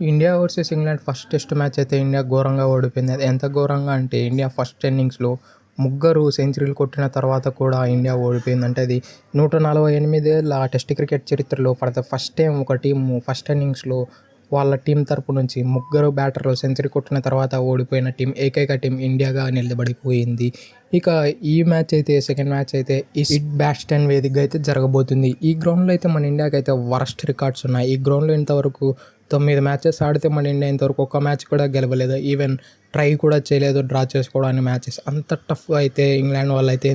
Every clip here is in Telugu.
India versus England first test match అయితే ఇండియా ఘోరంగా ఓడిపోయింది. అది ఎంత ఘోరంగా అంటే ఇండియా ఫస్ట్ ఇన్నింగ్స్‌లో ముగ్గురు సెంచరీలు కొట్టిన తర్వాత కూడా ఇండియా ఓడిపోయింది. అంటే అది 148 ఏళ్ల టెస్ట్ క్రికెట్ చరిత్రలో ఫర్ ద ఫస్ట్ టైమ్ ఒక టీము ఫస్ట్ ఇన్నింగ్స్‌లో వాళ్ళ టీం తరపు నుంచి ముగ్గురు బ్యాటర్లు సెంచరీ కొట్టిన తర్వాత ఓడిపోయిన టీం ఏకైక టీం ఇండియాగా నిలబడిపోయింది. ఇక ఈ మ్యాచ్ అయితే సెకండ్ మ్యాచ్ అయితే ఈస్ట్ బ్యాస్టన్ వేదికగా అయితే జరగబోతుంది. ఈ గ్రౌండ్‌లో అయితే మన ఇండియాకైతే వరస్ట్ రికార్డ్స్ ఉన్నాయి. ఈ గ్రౌండ్‌లో ఇంతవరకు 9 మ్యాచెస్ ఆడితే మన ఇండియా ఇంతవరకు ఒక్క మ్యాచ్ కూడా గెలవలేదు. ఈవెన్ ట్రై కూడా చేయలేదు డ్రా చేసుకోవడానికి మ్యాచెస్. అంత టఫ్‌గా అయితే ఇంగ్లాండ్ వాళ్ళైతే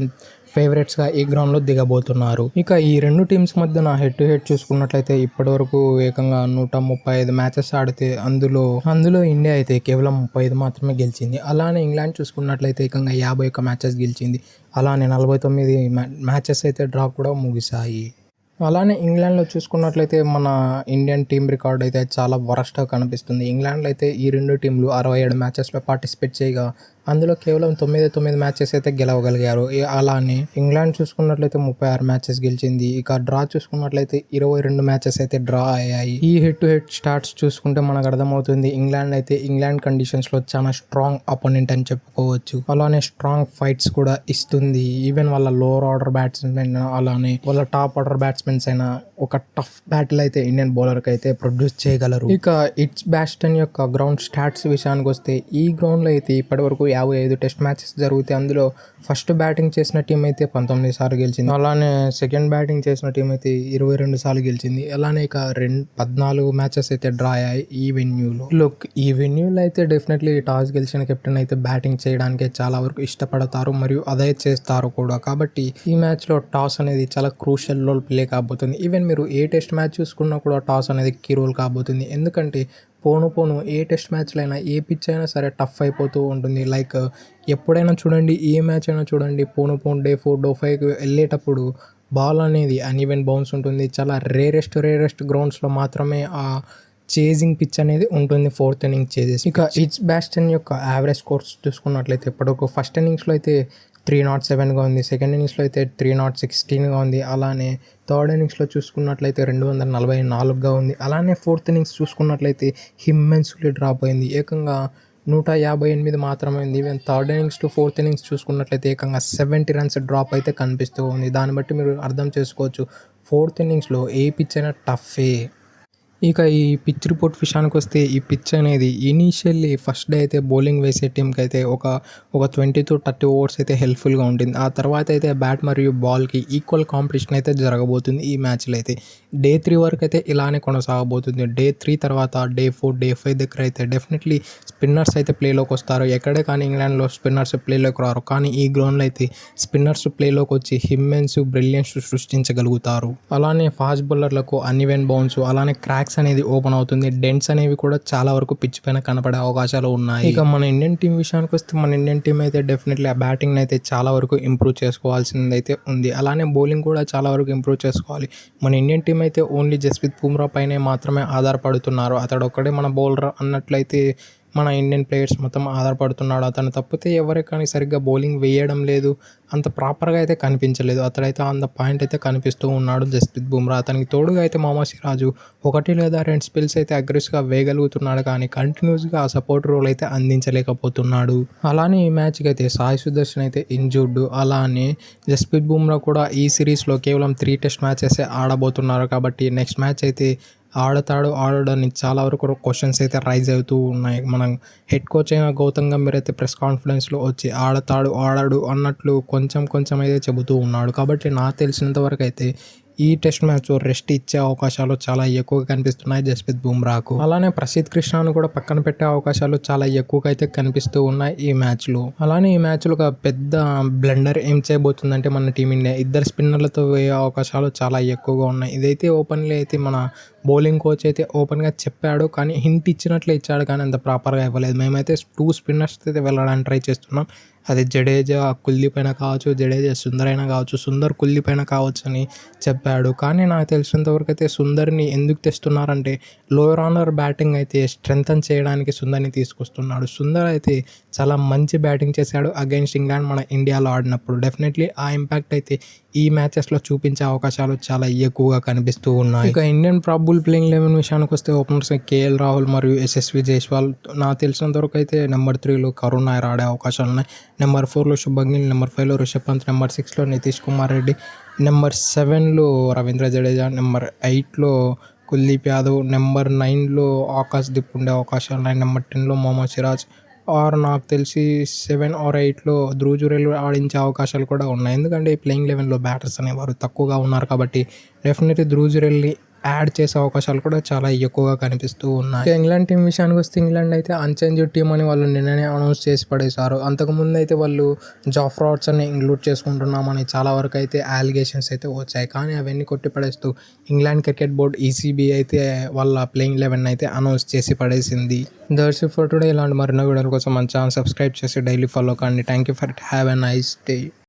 ఫేవరెట్స్‌గా ఈ గ్రౌండ్‌లో దిగబోతున్నారు. ఇక ఈ రెండు టీమ్స్ మధ్యన హెడ్ టు హెడ్ చూసుకున్నట్లయితే ఇప్పటివరకు ఏకంగా 135 మ్యాచెస్ ఆడితే అందులో ఇండియా అయితే కేవలం 35 మాత్రమే గెలిచింది. అలానే ఇంగ్లాండ్ చూసుకున్నట్లయితే ఏకంగా 51 మ్యాచెస్ గెలిచింది. అలానే 49 మ్యాచెస్ అయితే డ్రా కూడా ముగిశాయి. అలానే ఇంగ్లాండ్‌లో చూసుకున్నట్లయితే మన ఇండియన్ టీమ్ రికార్డ్ అయితే చాలా వరస్ట్‌గా కనిపిస్తుంది. ఇంగ్లాండ్‌లో అయితే ఈ రెండు టీంలు 67 మ్యాచెస్‌లో పార్టిసిపేట్ చేయగా అందులో కేవలం 9 మ్యాచెస్ అయితే గెలవగలిగారు. అలానే ఇంగ్లాండ్ చూసుకున్నట్లయితే 36 మ్యాచెస్ గెలిచింది. ఇక డ్రా చూసుకున్నట్లయితే 22 మ్యాచెస్ అయితే డ్రా అయ్యాయి. ఈ హెడ్ టు హెడ్ స్టాట్స్ చూసుకుంటే మనకు అర్థమవుతుంది ఇంగ్లాండ్ కండిషన్స్‌లో చాలా స్ట్రాంగ్ అపోనెంట్ అని చెప్పుకోవచ్చు. అలానే స్ట్రాంగ్ ఫైట్స్ కూడా ఇస్తుంది. ఈవెన్ వాళ్ళ లోవర్ ఆర్డర్ బ్యాట్స్‌మెన్ అలానే వాళ్ళ టాప్ ఆర్డర్ బ్యాట్స్‌మెన్స్ అయినా ఒక టఫ్ బ్యాటిల్ అయితే ఇండియన్ బౌలర్‌కి అయితే ప్రొడ్యూస్ చేయగలరు. ఇక ఈస్ట్ బ్యాస్టన్ యొక్క గ్రౌండ్ స్టాట్స్ విషయానికి వస్తే ఈ గ్రౌండ్‌లో అయితే ఇప్పటివరకు 55 టెస్ట్ మ్యాచెస్ జరిగితే అందులో ఫస్ట్ బ్యాటింగ్ చేసిన టీం అయితే 19 సార్లు గెలిచింది. అలానే సెకండ్ బ్యాటింగ్ చేసిన టీం అయితే 22 సార్లు గెలిచింది. అలానే ఇక 14 మ్యాచెస్ అయితే డ్రా అయ్యాయి ఈ వెన్యూలో. ఈ వెన్యూలో అయితే డెఫినెట్లీ టాస్ గెలిచిన కెప్టెన్ అయితే బ్యాటింగ్ చేయడానికి చాలా వరకు ఇష్టపడతారు మరియు అదే చేస్తారు కూడా. కాబట్టి ఈ మ్యాచ్లో టాస్ అనేది చాలా క్రూషియల్ రోల్ ప్లే కాబోతుంది. ఈవెన్ మీరు ఏ టెస్ట్ మ్యాచ్ చూసుకున్నా కూడా టాస్ అనేది కీ రోల్ కాబోతుంది. ఎందుకంటే పోను ఏ టెస్ట్ మ్యాచ్లో అయినా ఏ పిచ్ అయినా సరే టఫ్ అయిపోతూ ఉంటుంది. లైక్ ఎప్పుడైనా చూడండి, ఏ మ్యాచ్ అయినా చూడండి, పోను డే 4 డే 5 వెళ్ళేటప్పుడు బాల్ అనేది అన్ఈవెన్ బౌన్స్ ఉంటుంది. చాలా రేరెస్ట్ గ్రౌండ్స్లో మాత్రమే ఆ చేజింగ్ పిచ్ అనేది ఉంటుంది. ఫోర్త్ ఇన్నింగ్స్ చేసేసి ఇక ఈస్ట్ బ్యాస్టన్ యొక్క యావరేజ్ స్కోర్స్ చూసుకున్నట్లయితే ఇప్పటివరకు ఫస్ట్ ఇన్నింగ్స్లో అయితే 307గా ఉంది. సెకండ్ ఇన్నింగ్స్లో అయితే 316గా ఉంది. అలానే థర్డ్ ఇన్నింగ్స్లో చూసుకున్నట్లయితే 244గా ఉంది. అలానే ఫోర్త్ ఇన్నింగ్స్ చూసుకున్నట్లయితే ఇమ్మెన్స్లీ డ్రాప్ అయింది. ఏకంగా 158 మాత్రమే ఉంది. Even third innings to fourth innings చూసుకున్నట్లయితే ఏకంగా 70 రన్స్ డ్రాప్ అయితే కనిపిస్తూ ఉంది. దాన్ని బట్టి మీరు అర్థం చేసుకోవచ్చు ఫోర్త్ ఇన్నింగ్స్లో ఏ పిచ్ అయినా టఫే. ఇక ఈ పిచ్ రిపోర్ట్ విషయానికి వస్తే ఈ పిచ్ అనేది ఇనీషియల్లీ ఫస్ట్ డే అయితే బౌలింగ్ వేసే టీంకి అయితే ఒక 20-30 ఓవర్స్ అయితే హెల్ప్ఫుల్గా ఉంటుంది. ఆ తర్వాత అయితే బ్యాట్ మరియు బాల్కి ఈక్వల్ కాంపిటీషన్ అయితే జరగబోతుంది. ఈ మ్యాచ్లో అయితే డే 3 వరకు అయితే ఇలానే కొనసాగబోతుంది. డే 3 తర్వాత డే 4 డే 5 దగ్గర అయితే డెఫినెట్లీ స్పిన్నర్స్ అయితే ప్లేలోకి వస్తారు. ఎక్కడే కానీ ఇంగ్లాండ్లో స్పిన్నర్స్ ప్లేలోకి రారు. కానీ ఈ గ్రౌండ్లో అయితే స్పిన్నర్స్ ప్లేలోకి వచ్చి ఇమ్మెన్స్ బ్రిలియన్స్ సృష్టించగలుగుతారు. అలానే ఫాస్ట్ బౌలర్లకు అన్ఈవెన్ బౌన్స్ అలానే క్రాక్స్ అనేది ఓపెన్ అవుతుంది. డెంట్స్ అనేవి కూడా చాలా వరకు పిచ్ పైన కనపడే అవకాశాలు ఉన్నాయి. ఇక మన ఇండియన్ టీం విషయానికి వస్తే మన ఇండియన్ టీం అయితే డెఫినెట్లీ ఆ బ్యాటింగ్ అయితే చాలా వరకు ఇంప్రూవ్ చేసుకోవాల్సింది అయితే ఉంది. అలానే బౌలింగ్ కూడా చాలా వరకు ఇంప్రూవ్ చేసుకోవాలి. మన ఇండియన్ టీం అయితే ఓన్లీ జస్ప్రీత్ బుమ్రా పైనే మాత్రమే ఆధారపడుతున్నారు. అతడు ఒక్కడే మన బౌలర్ అన్నట్లయితే మన ఇండియన్ ప్లేయర్స్ మొత్తం ఆధారపడుతున్నాడు. అతను తప్పితే ఎవరే కానీ సరిగ్గా బౌలింగ్ వేయడం లేదు. అంత ప్రాపర్గా అయితే కనిపించలేదు. అతడైతే ఆన్ ద పాయింట్ అయితే కనిపిస్తూ ఉన్నాడు జస్ప్రీత్ బుమ్రా. అతనికి తోడుగా అయితే మొహమ్మద్ సిరాజు 1 లేదా 2 స్పెల్స్ అయితే అగ్రెసివ్గా వేయగలుగుతున్నాడు. కానీ కంటిన్యూస్గా ఆ సపోర్ట్ రోల్ అయితే అందించలేకపోతున్నాడు. అలానే ఈ మ్యాచ్కి అయితే సాయి సుదర్శన్ అయితే ఇంజూర్డ్. అలానే జస్ప్రీత్ బుమ్రా కూడా ఈ సిరీస్లో కేవలం 3 టెస్ట్ మ్యాచెస్ ఆడబోతున్నారు. కాబట్టి నెక్స్ట్ మ్యాచ్ అయితే ఆడడని చాలా వరకు క్వశ్చన్స్ అయితే రైజ్ అవుతూ ఉన్నాయి. మనం హెడ్ కోచ్ అయిన గౌతమ్ గంభీర్ అయితే ప్రెస్ కాన్ఫరెన్స్లో వచ్చి ఆడడు అన్నట్లు కొంచెం అయితే చెబుతూ ఉన్నాడు. కాబట్టి నాకు తెలిసినంత వరకు అయితే ఈ టెస్ట్ మ్యాచ్ రెస్ట్ ఇచ్చే అవకాశాలు చాలా ఎక్కువగా కనిపిస్తున్నాయి జస్ప్రీత్ బుమ్రాకు. అలానే ప్రసిద్ధ్ కృష్ణను కూడా పక్కన పెట్టే అవకాశాలు చాలా ఎక్కువగా అయితే కనిపిస్తూ ఉన్నాయి ఈ మ్యాచ్లో. అలానే ఈ మ్యాచ్లో ఒక పెద్ద బ్లండర్ ఏం చేయబోతుందంటే మన టీమిండియా ఇద్దరు స్పిన్నర్లతో వేయే అవకాశాలు చాలా ఎక్కువగా ఉన్నాయి. ఇదైతే ఓపెన్లీ అయితే మన బౌలింగ్ కోచ్ అయితే ఓపెన్గా చెప్పాడు. కానీ హింట్ ఇచ్చినట్లే ఇచ్చాడు కానీ అంత ప్రాపర్గా ఇవ్వలేదు. మేమైతే 2 స్పిన్నర్స్ అయితే వెళ్ళడానికి ట్రై చేస్తున్నాం. అది జడేజా కుల్దీప్ అయినా కావచ్చు, జడేజా సుందర్ అయినా కావచ్చు, సుందర్ కుల్దీప్ అయినా కావచ్చు అని చెప్పాడు. కానీ నాకు తెలిసినంత వరకు అయితే సుందర్ని ఎందుకు తెస్తున్నారంటే లోయర్ ఆర్డర్ బ్యాటింగ్ అయితే స్ట్రెంథన్ చేయడానికి సుందర్ని తీసుకొస్తున్నాడు. సుందర్ అయితే చాలా మంచి బ్యాటింగ్ చేశాడు అగైన్స్ట్ ఇంగ్లాండ్ మన ఇండియాలో ఆడినప్పుడు. డెఫినెట్లీ ఆ ఇంపాక్ట్ అయితే ఈ మ్యాచెస్లో చూపించే అవకాశాలు చాలా ఎక్కువగా కనిపిస్తూ ఉన్నాయి. ఇక ఇండియన్ ప్రాబబుల్ ప్లేయింగ్ 11 విషయానికి వస్తే ఓపెనర్స్ కేఎల్ రాహుల్ మరియు ఎస్ఎస్వి జైస్వాల్. నాకు తెలిసినంత వరకు అయితే నెంబర్ 3లో కరుణ్ నాయర్ ఆడే అవకాశాలు ఉన్నాయి. నెంబర్ 4లో శుభ్మన్ గిల్, నెంబర్ 5లో రిషబ్ పంత్, నెంబర్ 6లో నితీష్ కుమార్ రెడ్డి, నెంబర్ 7లో రవీంద్ర జడేజా, నెంబర్ 8లో కుల్దీప్ యాదవ్, నెంబర్ 9లో ఆకాశ్దీప్ ఉండే అవకాశాలు ఉన్నాయి. నెంబర్ 10లో మొహమ్మద్ సిరాజ్ ఆర్ నాకు తెలిసి 7 ఆర్ 8లో ధ్రువ్ జురేల్ ఆడించే అవకాశాలు కూడా ఉన్నాయి. ఎందుకంటే ఈ ప్లేయింగ్ 11లో బ్యాటర్స్ అనేవారు తక్కువగా ఉన్నారు కాబట్టి డెఫినెట్లీ ధ్రువ్ జురేల్ని యాడ్ చేసే అవకాశాలు కూడా చాలా ఎక్కువగా కనిపిస్తూ ఉన్నాయి. ఇంగ్లాండ్ టీం విషయానికి వస్తే ఇంగ్లాండ్ అయితే అన్చేంజ్డ్ టీం అని వాళ్ళు నిన్ననే అనౌన్స్ చేసి పడేశారు. అంతకుముందు అయితే వాళ్ళు జాఫ్రా ఆర్చర్ని ఇంక్లూడ్ చేసుకుంటున్నామని చాలా వరకు అయితే అలిగేషన్స్ అయితే వచ్చాయి. కానీ అవన్నీ కొట్టిపడేస్తూ ఇంగ్లాండ్ క్రికెట్ బోర్డ్ ఈసీబీ అయితే వాళ్ళ ప్లేయింగ్ 11 అయితే అనౌన్స్ చేసి పడేసింది. That's it for today. ఇలాంటి మరిన్నో వీడియోల కోసం మన ఛానల్ సబ్స్క్రైబ్ చేసి డైలీ ఫాలో కండి. Thank you for have a nice day.